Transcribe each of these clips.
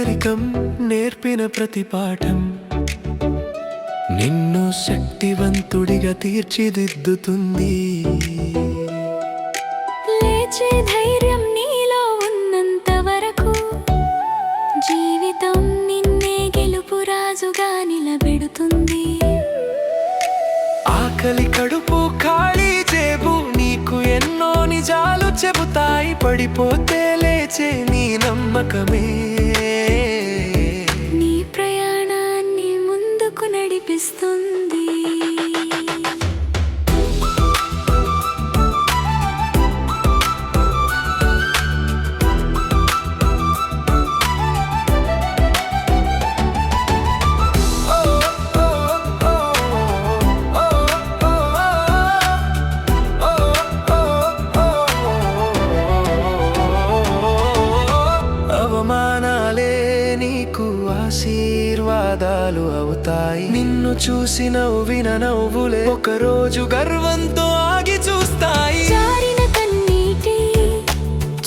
పేదరికం నేర్పిన ప్రతి పాఠం నిన్ను శక్తివంతుడిగా తీర్చిదిద్దుతుంది. లేచే ధైర్యం నీలో ఉన్నంత వరకు జీవితం నిన్నే గెలుపు రాజుగా నిలబెడుతుంది. ఆకలి కడుపు ఖాళీ జేబు నీకు ఎన్నో నిజాలు చెబుతాయి. పడిపోతే లేచే నీ నమ్మకమే నీ ప్రయాణాన్ని ముందుకు నడిపిస్తుంది. అవమానాలే నీకు ఆశీర్వాదాలు అవుతాయి. నిన్ను చూసి నవ్విన నవ్వులే ఒకరోజు గర్వంతో ఆగి చూస్తాయి. జారిన కన్నీటి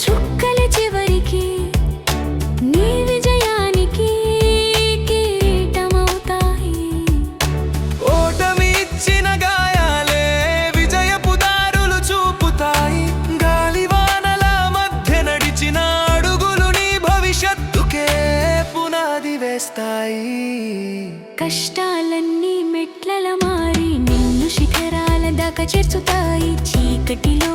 చుక్కల చివరికి నీ విజయానికి కిరీటమవుతాయి. ఓటమి ఇచ్చిన గాయాలే విజయపు దారులు చూపుతాయి. గాలివానల మధ్య నడిచిన అడుగులు నీ భవిష్యత్తుకే పునాది వేస్తాయి. కష్టాలన్నీ మెట్లల మారి నిన్ను శిఖరాల దాకా చేర్చుతాయి. చీకటిలో